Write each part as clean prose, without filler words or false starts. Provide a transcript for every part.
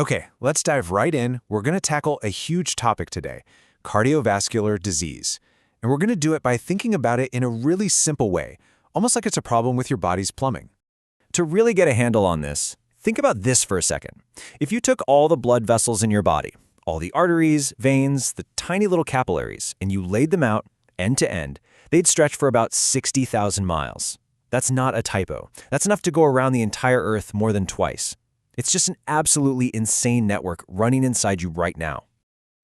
Okay, let's dive right in. We're going to tackle a huge topic today, cardiovascular disease. And we're going to do it by thinking about it in a really simple way, almost like it's a problem with your body's plumbing. To really get a handle on this, think about this for a second. If you took all the blood vessels in your body, all the arteries, veins, the tiny little capillaries, and you laid them out end to end, they'd stretch for about 60,000 miles. That's not a typo. That's enough to go around the entire Earth more than twice. It's just an absolutely insane network running inside you right now.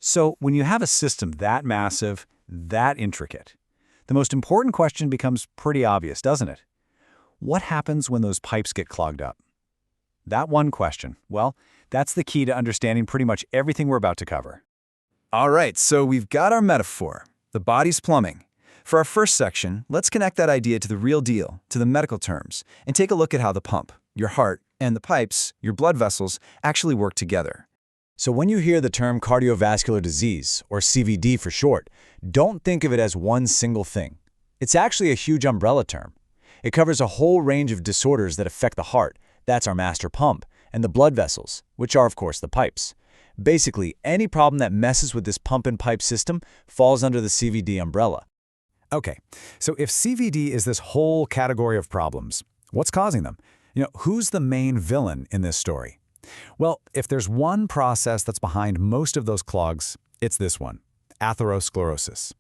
So when you have a system that massive, that intricate, the most important question becomes pretty obvious, doesn't it? What happens when those pipes get clogged up? That one question, well, that's the key to understanding pretty much everything we're about to cover. All right, so we've got our metaphor, the body's plumbing. For our first section, let's connect that idea to the real deal, to the medical terms, and take a look at how the pump, your heart, and the pipes, your blood vessels, actually work together. So when you hear the term cardiovascular disease, or CVD for short, don't think of it as one single thing. It's actually a huge umbrella term. It covers a whole range of disorders that affect the heart, that's our master pump, and the blood vessels, which are of course the pipes. Basically, any problem that messes with this pump and pipe system falls under the CVD umbrella. Okay, so if CVD is this whole category of problems, what's causing them? Who's the main villain in this story? Well, if there's one process that's behind most of those clogs, it's this one, atherosclerosis.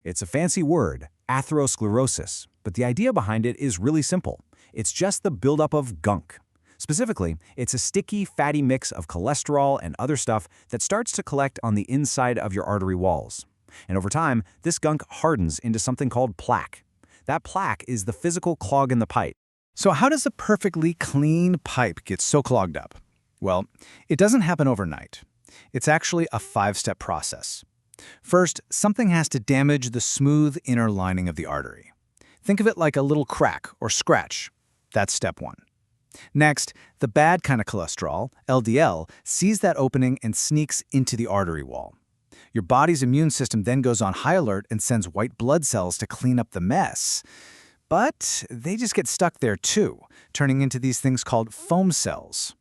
It's a fancy word, atherosclerosis, but the idea behind it is really simple. It's just the buildup of gunk. Specifically, it's a sticky, fatty mix of cholesterol and other stuff that starts to collect on the inside of your artery walls. And over time, this gunk hardens into something called plaque. That plaque is the physical clog in the pipe. So how does a perfectly clean pipe get so clogged up? Well, it doesn't happen overnight. It's actually a 5-step process. First, something has to damage the smooth inner lining of the artery. Think of it like a little crack or scratch. That's step 1. Next, the bad kind of cholesterol, LDL, sees that opening and sneaks into the artery wall. Your body's immune system then goes on high alert and sends white blood cells to clean up the mess. But they just get stuck there too, turning into these things called foam cells.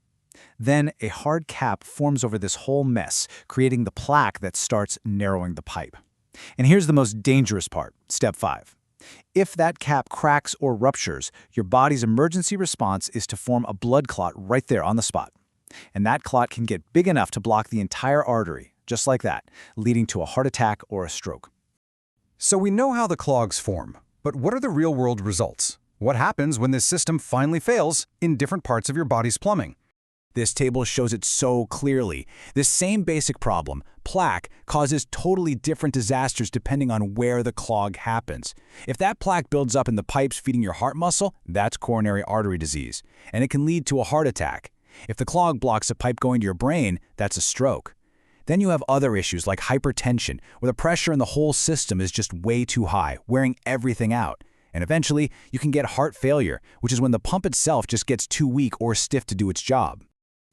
Then a hard cap forms over this whole mess, creating the plaque that starts narrowing the pipe. And here's the most dangerous part, step 5. If that cap cracks or ruptures, your body's emergency response is to form a blood clot right there on the spot. And that clot can get big enough to block the entire artery, just like that, leading to a heart attack or a stroke. So we know how the clogs form, but what are the real-world results? What happens when this system finally fails in different parts of your body's plumbing? This table shows it so clearly. This same basic problem, plaque, causes totally different disasters depending on where the clog happens. If that plaque builds up in the pipes feeding your heart muscle, that's coronary artery disease, and it can lead to a heart attack. If the clog blocks a pipe going to your brain, that's a stroke. Then you have other issues like hypertension, where the pressure in the whole system is just way too high, wearing everything out. And eventually, you can get heart failure, which is when the pump itself just gets too weak or stiff to do its job.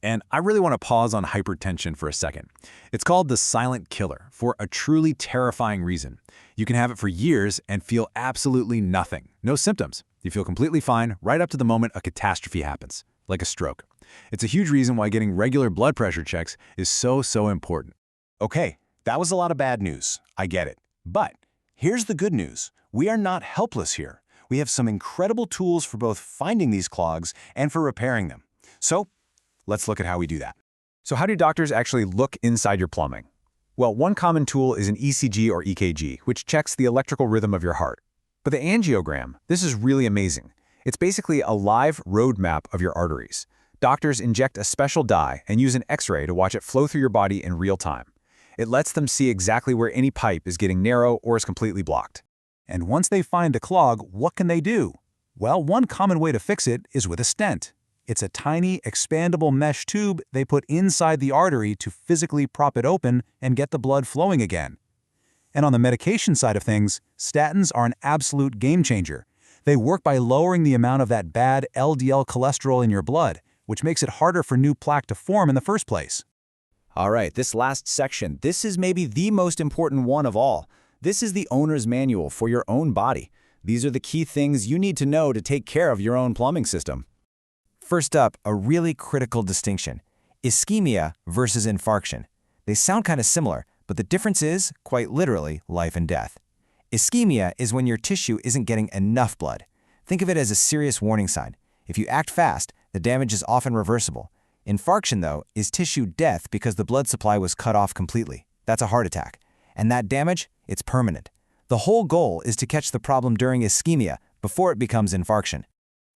And I really want to pause on hypertension for a second. It's called the silent killer for a truly terrifying reason. You can have it for years and feel absolutely nothing. No symptoms. You feel completely fine right up to the moment a catastrophe happens, like a stroke. It's a huge reason why getting regular blood pressure checks is so important. Okay, that was a lot of bad news. I get it. But here's the good news. We are not helpless here. We have some incredible tools for both finding these clogs and for repairing them. So let's look at how we do that. So how do doctors actually look inside your plumbing? Well, one common tool is an ECG or EKG, which checks the electrical rhythm of your heart. But the angiogram, this is really amazing. It's basically a live road map of your arteries. Doctors inject a special dye and use an X-ray to watch it flow through your body in real time. It lets them see exactly where any pipe is getting narrow or is completely blocked. And once they find a clog, what can they do? Well, one common way to fix it is with a stent. It's a tiny, expandable mesh tube they put inside the artery to physically prop it open and get the blood flowing again. And on the medication side of things, statins are an absolute game changer. They work by lowering the amount of that bad LDL cholesterol in your blood, which makes it harder for new plaque to form in the first place. All right, this last section, this is maybe the most important one of all. This is the owner's manual for your own body. These are the key things you need to know to take care of your own plumbing system. First up, a really critical distinction. Ischemia versus infarction. They sound kind of similar, but the difference is, quite literally, life and death. Ischemia is when your tissue isn't getting enough blood. Think of it as a serious warning sign. If you act fast, the damage is often reversible. Infarction, though, is tissue death because the blood supply was cut off completely. That's a heart attack. And that damage, it's permanent. The whole goal is to catch the problem during ischemia before it becomes infarction.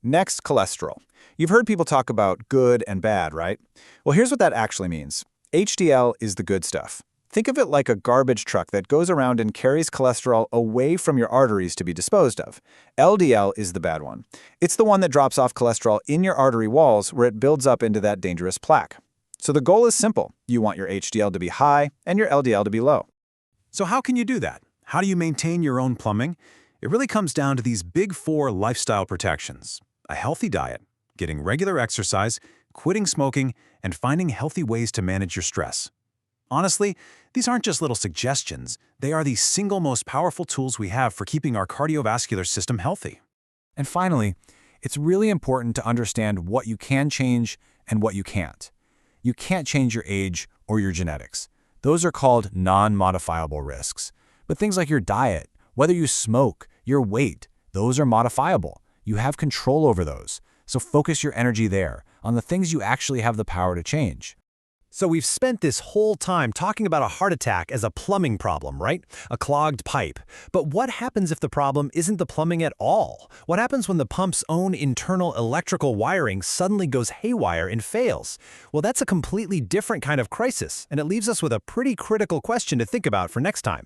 Next, cholesterol. You've heard people talk about good and bad, right? Well, here's what that actually means. HDL is the good stuff. Think of it like a garbage truck that goes around and carries cholesterol away from your arteries to be disposed of. LDL is the bad one. It's the one that drops off cholesterol in your artery walls where it builds up into that dangerous plaque. So the goal is simple. You want your HDL to be high and your LDL to be low. So how can you do that? How do you maintain your own plumbing? It really comes down to these big 4 lifestyle protections: a healthy diet, getting regular exercise, quitting smoking, and finding healthy ways to manage your stress. Honestly, these aren't just little suggestions. They are the single most powerful tools we have for keeping our cardiovascular system healthy. And finally, it's really important to understand what you can change and what you can't. You can't change your age or your genetics. Those are called non-modifiable risks. But things like your diet, whether you smoke, your weight, those are modifiable. You have control over those. So focus your energy there, on the things you actually have the power to change. So we've spent this whole time talking about a heart attack as a plumbing problem, right? A clogged pipe. But what happens if the problem isn't the plumbing at all? What happens when the pump's own internal electrical wiring suddenly goes haywire and fails? Well, that's a completely different kind of crisis, and it leaves us with a pretty critical question to think about for next time.